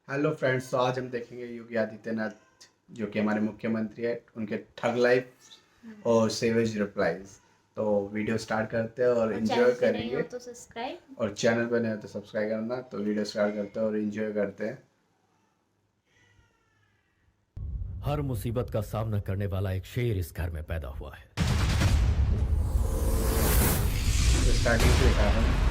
Hello friends, तो आज हम देखेंगे योगी आदित्यनाथ जो कि हमारे मुख्यमंत्री है, उनके ठग लाइफ और सेवेज रिप्लाईज। तो वीडियो स्टार्ट करते हैं और एंजॉय करेंगे। तो सब्सक्राइब और चैनल पर नए हो तो सब्सक्राइब करना। तो वीडियो स्टार्ट करते हैं और एंजॉय करते हैं। हर मुसीबत का सामना करने वाला एक शेर इस घर में पैदा हुआ है। तो स्टार्टिंग से दिखा रहा हूं।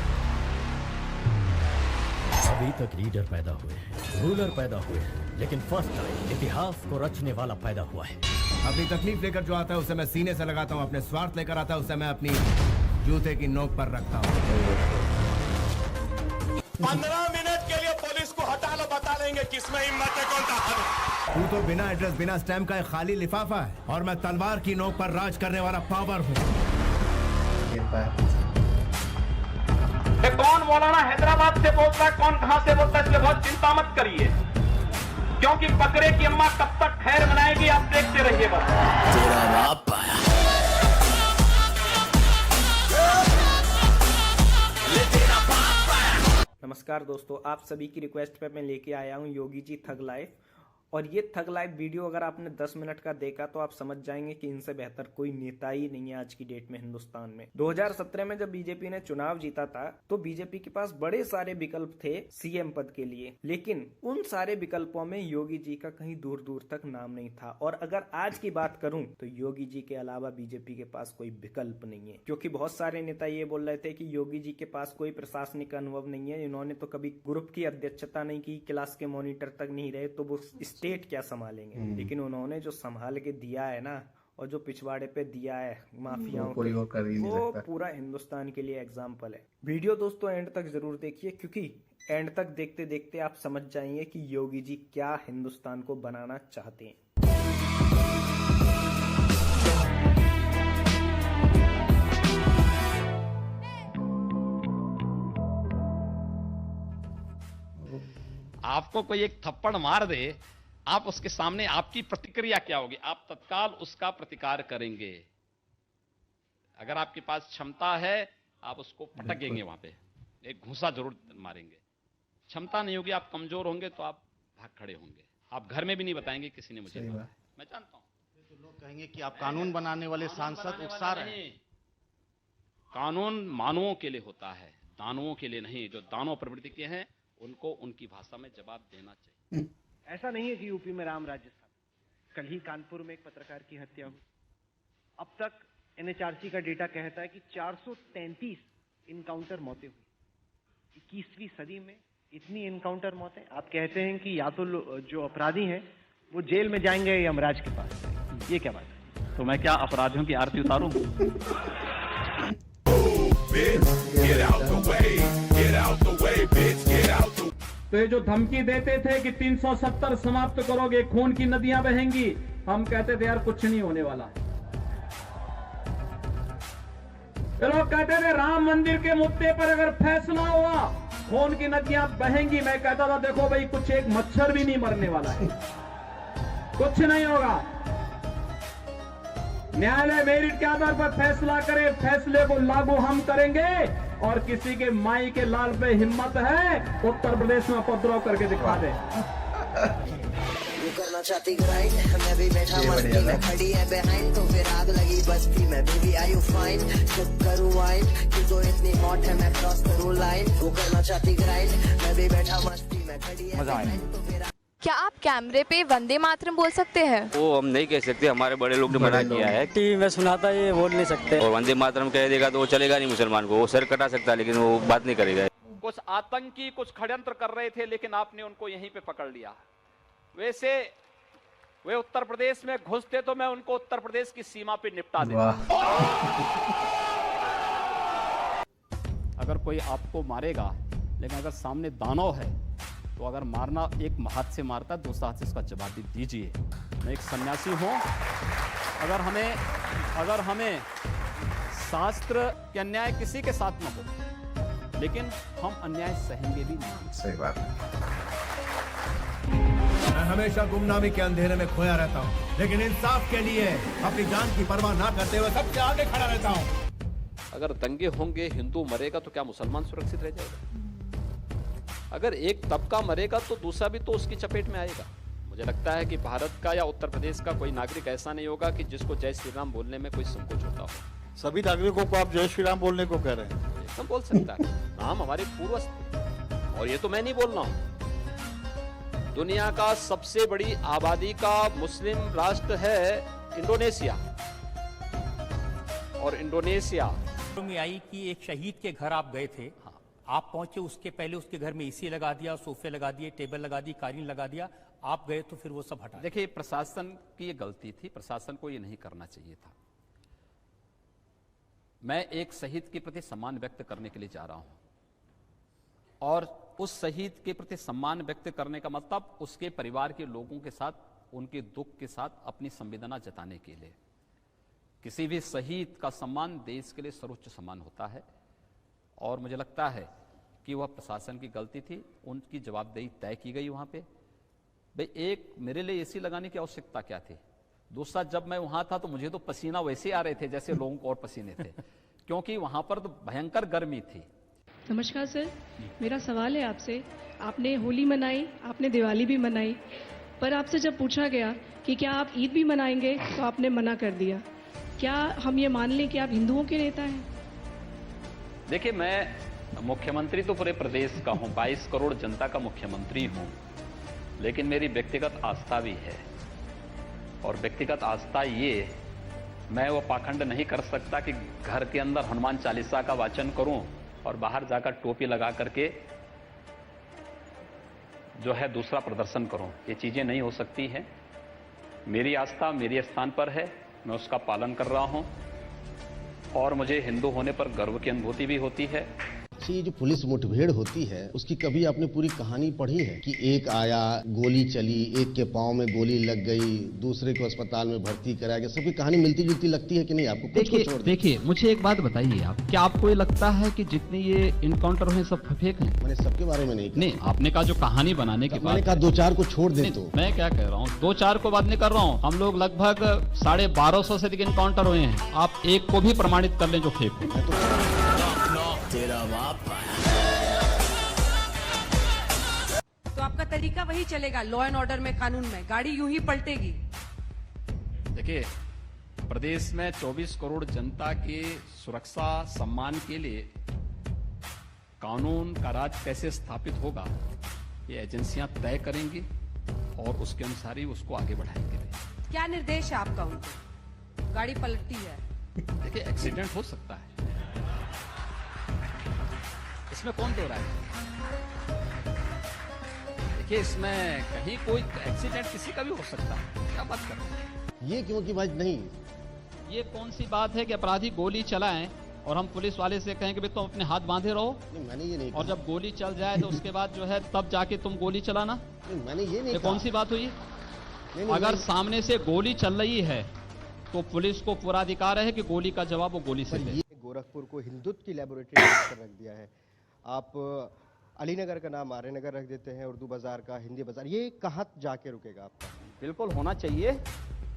अभी तक लीडर पैदा हुए हैं, रूलर पैदा हुए हैं, लेकिन फर्स्ट टाइम इतिहास को रचने वाला पैदा हुआ है। अपनी तकलीफ लेकर जो आता है उसे मैं सीने से लगाता हूँ, अपने स्वार्थ लेकर आता है उसे मैं अपनी जूते की नोक पर रखता हूँ। 15 मिनट के लिए पुलिस को हटा लो, बता लेंगे किसमें हिम्मत है, कौन ताकत है। तू तो बिना एड्रेस बिना स्टैम्प का एक खाली लिफाफा है और मैं तलवार की नोक पर राज करने वाला पावर हूँ। कौन मौलाना हैदराबाद से बोलता है, कौन कहां से बोलता है, इसलिए बहुत चिंता मत करिए, क्योंकि बकरे की अम्मा कब तक खैर मनाएगी आप देखते रहिए बस। तेरा बाप आया। नमस्कार दोस्तों, आप सभी की रिक्वेस्ट पे मैं लेके आया हूँ योगी जी थग लाइफ। और ये थग लाइफ वीडियो अगर आपने 10 मिनट का देखा तो आप समझ जाएंगे कि इनसे बेहतर कोई नेता ही नहीं है आज की डेट में हिंदुस्तान में। 2017 में जब बीजेपी ने चुनाव जीता था तो बीजेपी के पास बड़े सारे विकल्प थे सीएम पद के लिए, लेकिन उन सारे विकल्पों में योगी जी का कहीं दूर दूर तक नाम नहीं था। और अगर आज की बात करूं तो योगी जी के अलावा बीजेपी के पास कोई विकल्प नहीं है, क्योंकि बहुत सारे नेता ये बोल रहे थे कि योगी जी के पास कोई प्रशासनिक अनुभव नहीं है, इन्होंने तो कभी ग्रुप की अध्यक्षता नहीं की, क्लास के मॉनिटर तक नहीं रहे, तो वो स्टेट क्या संभालेंगे। लेकिन उन्होंने जो संभाल के दिया है ना, और जो पिछवाड़े पे दिया है माफियाओं कोई और कर ही नहीं वो सकता। पूरा हिंदुस्तान के लिए एग्जाम्पल है। वीडियो दोस्तों एंड तक जरूर देखिए, क्योंकि एंड तक देखते देखते आप समझ जाएंगे कि योगी जी क्या हिंदुस्तान को बनाना चाहते हैं। आपको कोई एक थप्पड़ मार दे, आप उसके सामने आपकी प्रतिक्रिया क्या होगी? आप तत्काल उसका प्रतिकार करेंगे। अगर आपके पास क्षमता है आप उसको पटकेंगे, वहां पे एक घूंसा जरूर मारेंगे। क्षमता नहीं होगी, आप कमजोर होंगे तो आप भाग खड़े होंगे। आप घर में भी नहीं बताएंगे किसी ने मुझे मारा है। मैं जानता हूं तो लोग कहेंगे कि आप कानून बनाने वाले सांसद उकसा रहे हैं। कानून मानवों के लिए होता है, दानवों के लिए नहीं। जो दानव प्रवृत्ति के हैं उनको उनकी भाषा में जवाब देना चाहिए। ऐसा नहीं है कि यूपी में राम राज्य स्थापित। कल ही कानपुर में एक पत्रकार की हत्या हुई। अब तक एनएचआरसी का डेटा कहता है कि 433 इनकाउंटर मौतें हुई। 21वीं सदी में इतनी इनकाउंटर मौतें। आप कहते हैं कि या तो जो अपराधी हैं वो जेल में जाएंगे या यमराज के पास जाएंगे। ये क्या बात है? तो मैं क्या अपराधियों की आरती उतारूं? तो ये जो धमकी देते थे कि 370 समाप्त करोगे, खून की नदियां बहेंगी, हम कहते थे यार कुछ नहीं होने वाला है। ये लोग कहते थे राम मंदिर के मुद्दे पर अगर फैसला हुआ खून की नदियां बहेंगी। मैं कहता था देखो भाई, कुछ एक मच्छर भी नहीं मरने वाला है, कुछ नहीं होगा। न्यायालय मेरिट के आधार पर फैसला करे, फैसले को लागू हम करेंगे। और किसी के माई के लाल पे हिम्मत है उत्तर प्रदेश में उपद्रव करके दिखा दे। वो करना चाहती ग्राइंड, मैं भी बैठा मस्ती में, खड़ी है बिहाइंड तो फिर आग लगी बस्ती में। Baby are you fine, sip करूं वाइन, तू तो इतनी हॉट है मैं क्रॉस करूं लाइन। वो करना चाहती ग्राइंड, मैं भी बैठा मस्ती में, खड़ी है बिहाइंड तो फिर। क्या आप कैमरे पे वंदे मातरम बोल सकते हैं? वो हम नहीं कह सकते, हमारे बड़े लोग ने मना किया है। टीवी में सुनाता ये बोल नहीं सकते। और वंदे मातरम कह देगा तो वो चलेगा नहीं मुसलमान को, वो सर कटा सकता है लेकिन वो बात नहीं करेगा। कुछ आतंकी कुछ षड्यंत्र कर रहे थे, लेकिन आपने उनको यहीं पे पकड़ लिया। वैसे वे उत्तर प्रदेश में घुसते तो मैं उनको उत्तर प्रदेश की सीमा पे निपटा देता। अगर कोई आपको मारेगा, लेकिन अगर सामने दानव है तो अगर मारना एक हाथ से मारता है, दूसरा हाथ से उसका जवाब भी दीजिए। मैं एक सन्यासी हूँ। अगर हमें शास्त्र के अन्याय किसी के साथ न हो, लेकिन हम अन्याय सहेंगे भी नहीं। सही बात। मैं हमेशा गुमनामी के अंधेरे में खोया रहता हूँ, लेकिन इंसाफ के लिए अपनी जान की परवाह ना करते हुए सबसे आगे खड़ा रहता हूँ। अगर दंगे होंगे, हिंदू मरेगा तो क्या मुसलमान सुरक्षित रह जाएगा? अगर एक तबका मरेगा तो दूसरा भी तो उसकी चपेट में आएगा। मुझे लगता है कि भारत का या उत्तर प्रदेश का कोई नागरिक ऐसा नहीं होगा कि जिसको जय श्री राम बोलने में कोई संकोच होता हो। सभी नागरिकों को आप जय श्री राम बोलने को कह रहे हैं? एकदम बोल सकता है। राम हमारे पूर्वज थे, और ये तो मैं नहीं बोल रहा हूं। दुनिया का सबसे बड़ी आबादी का मुस्लिम राष्ट्र है इंडोनेशिया, और इंडोनेशिया में आई कि एक शहीद के घर आप गए थे। आप पहुंचे, उसके पहले उसके घर में एसी लगा दिया, सोफे लगा दिए, टेबल लगा दी, कालीन लगा दिया। आप गए तो फिर वो सब हटा। देखिए, प्रशासन की ये गलती थी, प्रशासन को ये नहीं करना चाहिए था। मैं एक शहीद के प्रति सम्मान व्यक्त करने के लिए जा रहा हूं, और उस शहीद के प्रति सम्मान व्यक्त करने का मतलब उसके परिवार के लोगों के साथ, उनके दुख के साथ अपनी संवेदना जताने के लिए। किसी भी शहीद का सम्मान देश के लिए सर्वोच्च सम्मान होता है, और मुझे लगता है कि वह प्रशासन की गलती थी। उनकी जवाबदेही तय की गई वहां पे। भाई, एक मेरे लिए एसी लगाने की आवश्यकता क्या थी? दूसरा, जब मैं वहां था तो मुझे तो पसीना वैसे आ रहे थे जैसे लोगों को और पसीने थे, क्योंकि वहां पर तो भयंकर गर्मी थी। नमस्कार सर, मेरा सवाल है आपसे। आपने होली मनाई, आपने दिवाली भी मनाई, पर आपसे जब पूछा गया कि क्या आप ईद भी मनाएंगे तो आपने मना कर दिया। क्या हम ये मान लें कि आप हिंदुओं के नेता हैं? देखिए, मैं मुख्यमंत्री तो पूरे प्रदेश का हूं, 22 करोड़ जनता का मुख्यमंत्री हूं, लेकिन मेरी व्यक्तिगत आस्था भी है। और व्यक्तिगत आस्था ये, मैं वो पाखंड नहीं कर सकता कि घर के अंदर हनुमान चालीसा का वाचन करूं और बाहर जाकर टोपी लगा करके जो है दूसरा प्रदर्शन करूं। ये चीजें नहीं हो सकती हैं। मेरी आस्था मेरे स्थान पर है, मैं उसका पालन कर रहा हूं, और मुझे हिंदू होने पर गर्व की अनुभूति भी होती है। ये जो पुलिस मुठभेड़ होती है, उसकी कभी आपने पूरी कहानी पढ़ी है कि एक आया, गोली चली, एक के पांव में गोली लग गई, दूसरे को अस्पताल में भर्ती कराया गया? सबकी कहानी मिलती जुलती लगती है कि नहीं आपको? देखिए, मुझे एक बात बताइए आप, क्या आपको ये लगता है कि जितने ये इनकाउंटर हुए सब फेक हैं? मैंने सबके बारे में नहीं आपने कहा जो कहानी बनाने के बाद, मैंने कहा 2-4 को छोड़ दे। तो मैं क्या कह रहा हूँ, 2-4 को बात नहीं कर रहा हूँ। हम लोग लगभग 1250 से अधिक इनकाउंटर हुए हैं। आप एक को भी प्रमाणित कर लें जो फेक हो। तेरा बाप। तो आपका तरीका वही चलेगा, लॉ एंड ऑर्डर में, कानून में, गाड़ी यूं ही पलटेगी। देखिए, प्रदेश में 24 करोड़ जनता के सुरक्षा सम्मान के लिए कानून का राज कैसे स्थापित होगा, ये एजेंसियां तय करेंगी, और उसके अनुसार ही उसको आगे बढ़ाएंगे। क्या निर्देश है आपका उनको? गाड़ी पलटती है। देखिए, एक्सीडेंट हो सकता है, इसमें कौन दो रहा है? देखिए, इसमें कहीं कोई एक्सीडेंट किसी का भी हो सकता है। क्या बात कर रहे हैं? ये क्यों की बात नहीं? ये कौन सी बात है कि अपराधी गोली चलाएं और हम पुलिस वाले से कहें कि भाई तुम अपने हाथ बांधे रहो? मैंने ये नहीं। और जब गोली चल जाए तो उसके बाद जो है तब जाके तुम गोली चलाना? मैंने ये नहीं। कौन सी बात हुई? अगर सामने से गोली चल रही है तो पुलिस को पूरा अधिकार है कि गोली का जवाब वो गोली से दे। गोरखपुर को हिंदुत्व की लेबोरेटरी पर रख दिया है। आप अलीनगर का नाम आर्यनगर रख देते हैं, उर्दू बाजार का हिंदी बाजार। ये कहाँ जाके रुकेगा आपका? बिल्कुल होना चाहिए,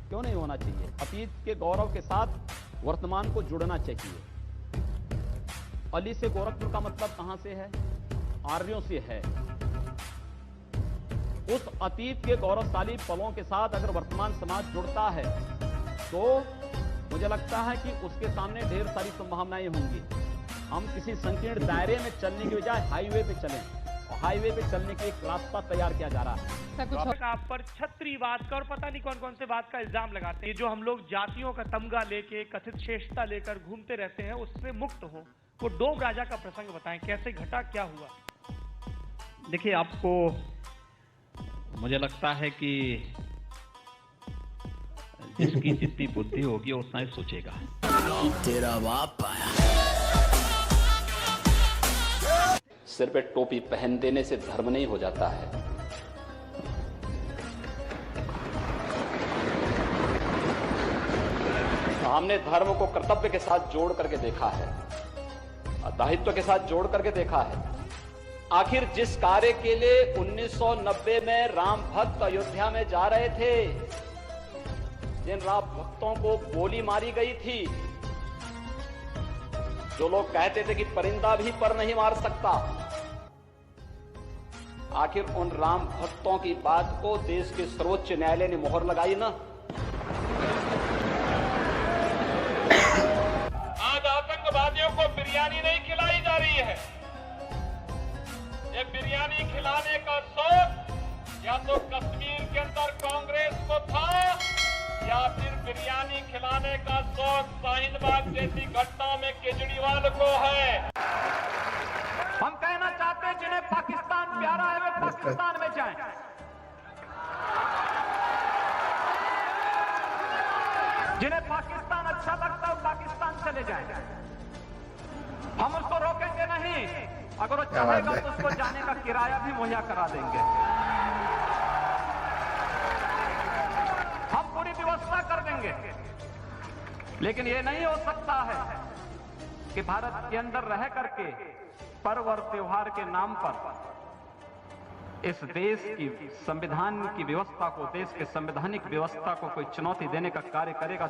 क्यों नहीं होना चाहिए। अतीत के गौरव के साथ वर्तमान को जुड़ना चाहिए। अली से गोरखपुर का मतलब कहां से है? आर्यों से है। उस अतीत के गौरवशाली पलों के साथ अगर वर्तमान समाज जुड़ता है तो मुझे लगता है कि उसके सामने ढेर सारी संभावनाएं होंगी। हम किसी संकीर्ण दायरे में चलने की बजाय हाईवे पे चलें, और हाईवे पे चलने के एक रास्ता तैयार किया जा रहा है। आप पर छत्रीवाद का और पता नहीं कौन कौन से बात का इल्जाम लगाते हैं। जो हम लोग जातियों का तमगा लेके, कथित श्रेष्ठता लेकर घूमते रहते हैं, उससे मुक्त हो। वो डोम राजा का प्रसंग बताएं, कैसे घटा, क्या हुआ? देखिए, आपको मुझे लगता है कि जिसकी जितनी बुद्धि होगी उतना ही सोचेगा। तेरा बाप। सिर पे टोपी पहन देने से धर्म नहीं हो जाता है। हमने धर्म को कर्तव्य के साथ जोड़ करके देखा है, दायित्व के साथ जोड़ करके देखा है। आखिर जिस कार्य के लिए 1990 में राम भक्त अयोध्या में जा रहे थे, जिन राम भक्तों को गोली मारी गई थी, जो लोग कहते थे कि परिंदा भी पर नहीं मार सकता, आखिर उन राम भक्तों की बात को देश के सर्वोच्च न्यायालय ने मोहर लगाई ना। आज आतंकवादियों को बिरयानी नहीं खिलाई जा रही है। ये बिरयानी खिलाने का शौक या तो कश्मीर के अंदर कांग्रेस को था या फिर बिरयानी खिलाने का शौक शाहीन बाग जैसी घटना में केजरीवाल को है। हम कहना चाहते हैं जिन्हें पाकिस्तान प्यारा है वे पाकिस्तान में जाएं। जिन्हें पाकिस्तान अच्छा लगता है पाकिस्तान चले जाएं। हम उसको रोकेंगे नहीं, अगर वो चाहेगा तो उसको जाने का किराया भी मुहैया करा देंगे। हम पूरी व्यवस्था कर देंगे, लेकिन ये नहीं हो सकता है कि भारत के अंदर रह करके पर्व और त्योहार के नाम पर इस देश की संविधान की व्यवस्था को, देश के संवैधानिक व्यवस्था को कोई चुनौती देने का कार्य करेगा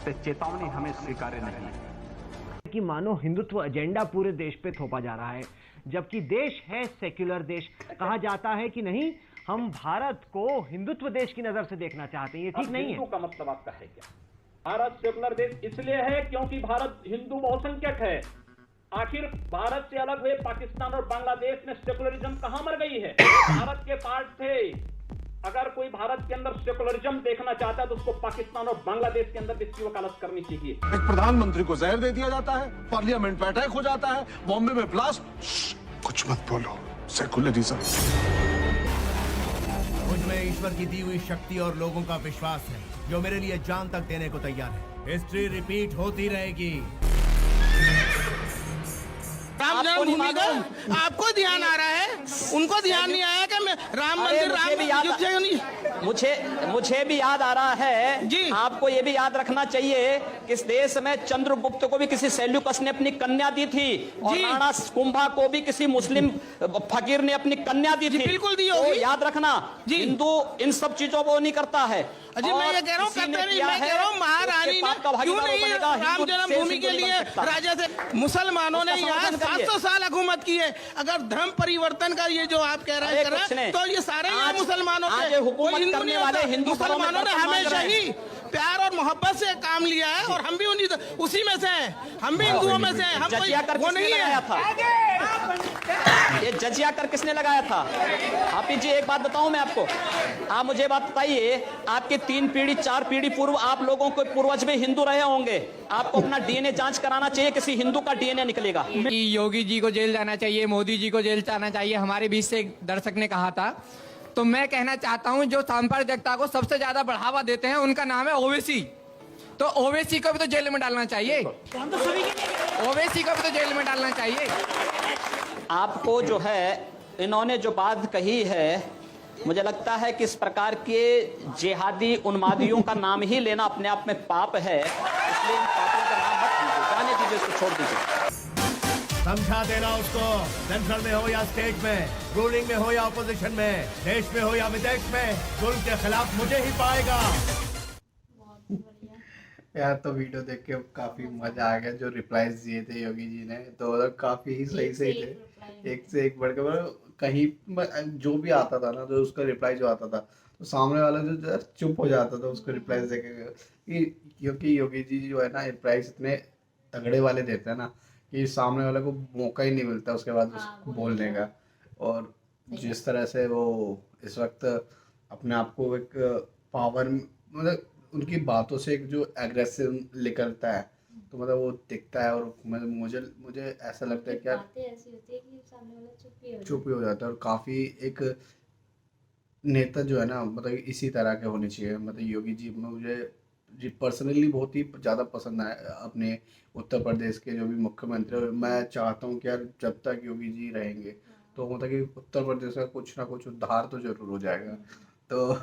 तो चेतावनी हमें स्वीकार्य नहीं है। कि मानो हिंदुत्व एजेंडा पूरे देश पे थोपा जा रहा है, जबकि देश है सेक्युलर देश। कहा जाता है कि नहीं, हम भारत को हिंदुत्व देश की नजर से देखना चाहते हैं। ये ठीक नहीं है। हिंदू का मतलब आपका है क्या? भारत सेकुलर देश इसलिए है क्योंकि भारत हिंदू बहुसंख्यक है। आखिर भारत से अलग हुए पाकिस्तान और बांग्लादेश में सेकुलरिज्म कहां मर गई है? भारत के पार्ट थे। अगर कोई भारत के अंदर सेकुलरिज्म देखना चाहता है तो उसको पाकिस्तान और बांग्लादेश के अंदर इसकी वकालत करनी चाहिए। एक प्रधानमंत्री को जहर दे दिया जाता है, पार्लियामेंट में अटैक हो जाता है, बॉम्बे में ब्लास्ट। कुछ मत बोलो, सेकुलरिज्म। मुझ में ईश्वर की दी हुई शक्ति और लोगों का विश्वास है, जो मेरे लिए जान तक देने को तैयार है। हिस्ट्री रिपीट होती रहेगी। राम जन्मभूमि का आपको ध्यान आ रहा है, उनको ध्यान नहीं आया कि मैं राम मंदिर मुझे भी याद आ रहा है जी। आपको ये भी याद रखना चाहिए कि इस देश में चंद्रगुप्त को भी किसी सेल्यूकस ने अपनी कन्या दी थी और राणा कुंभा को भी किसी मुस्लिम फकीर ने अपनी कन्या दी थी। बिल्कुल दी तो होगी। याद रखना, हिंदू इन सब चीजों को नहीं करता है। अजी मैं ये कह रहा हूँ करते नहीं, मैं कह रहा हूँ महारानी ने क्यों नहीं राम जन्मभूमि के लिए राजा से, मुसलमानों ने यहाँ 700 साल हुकूमत की है। अगर धर्म परिवर्तन का ये जो आप कह रहे हैं तो ये सारे यहाँ मुसलमानों के, कोई हिंदू नहीं होता। मुसलमानों ने हमेशा ही प्यार और मोहब्बत से काम लिया है और हम भी उसी में से हैं, हम भी हिंदुओं में से हैं। हम कोई वो नहीं है। ये जजिया कर किसने लगाया था? आप जी एक बात बताऊं मैं आपको, आप मुझे बात बताइए, आपके 3 पीढ़ी 4 पीढ़ी पूर्व आप लोगों को पूर्वज भी हिंदू रहे होंगे। आपको अपना डीएनए जांच कराना चाहिए, किसी हिंदू का डीएनए निकलेगा। योगी जी को जेल जाना चाहिए, मोदी जी को जेल जाना चाहिए, हमारे बीच से एक दर्शक ने कहा था। तो मैं कहना चाहता हूं जो सांप्रदायिकता को सबसे ज्यादा बढ़ावा देते हैं उनका नाम है ओवैसी। तो ओवैसी को भी तो जेल में डालना चाहिए, ओवैसी को भी तो जेल में डालना चाहिए। आपको जो है इन्होंने जो बात कही है, मुझे लगता है कि इस प्रकार के जिहादी उन्मादियों का नाम ही लेना अपने आप में पाप है, इसलिए इन पापों का नाम मत लीजिए, जाने दीजिए, उसको छोड़ दीजिए। समझा देना उसको, सेंट्रल में हो या स्टेट में, रूलिंग में हो या ऑपोजिशन में, देश में हो या विदेश में, जुल्म के खिलाफ मुझे ही पाएगा। यार तो वीडियो देख के काफी मजा आ गया। जो रिप्लाईज दिए थे योगी जी ने तो काफी ही सही थे, एक से एक बढ़कर। कहीं जो भी आता था ना, जो उसका रिप्लाई जो आता था तो सामने वाला जो चुप हो जाता था उसको रिप्लाई देखे, क्योंकि योगी जी जो है ना रिप्लाईज इतने तगड़े वाले देते हैं ना कि सामने वाले को मौका ही नहीं मिलता उसके बाद उसको बोलने का। और जिस तरह से वो इस वक्त अपने आप को एक पावर, मतलब उनकी बातों से एक जो एग्रेसिव निकलता है तो मतलब वो दिखता है। और मुझे ऐसा लगता है कि यार ऐसी होती है कि सामने वाला चुप ही हो जाता है। और काफ़ी एक नेता जो है ना, मतलब इसी तरह के होने चाहिए। मतलब योगी जी मुझे पर्सनली बहुत ही ज़्यादा पसंद आए अपने उत्तर प्रदेश के जो भी मुख्यमंत्री। मैं चाहता हूँ कि यार जब तक योगी जी रहेंगे तो मतलब कि उत्तर प्रदेश का कुछ ना कुछ उद्धार तो जरूर हो जाएगा। तो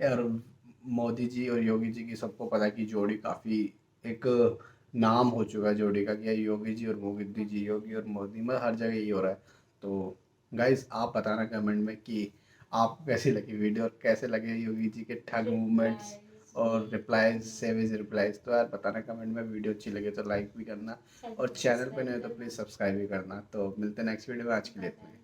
यार मोदी जी और योगी जी की सबको पता है कि जोड़ी काफ़ी एक नाम हो चुका है जोड़ी का, कि योगी जी और मोदी जी, योगी और मोदी, मतलब हर जगह ये हो रहा है। तो गाइस आप बताना कमेंट में कि आपको कैसी लगी वीडियो और कैसे लगे योगी जी के ठग मूवमेंट्स और रिप्लाईज, सेवेज रिप्लाईज। तो यार बताना कमेंट में। वीडियो अच्छी लगे तो लाइक भी करना और चैनल पे नहीं हो तो प्लीज़ सब्सक्राइब भी करना। तो मिलते हैं नेक्स्ट वीडियो में, आज के लिए इतना ही।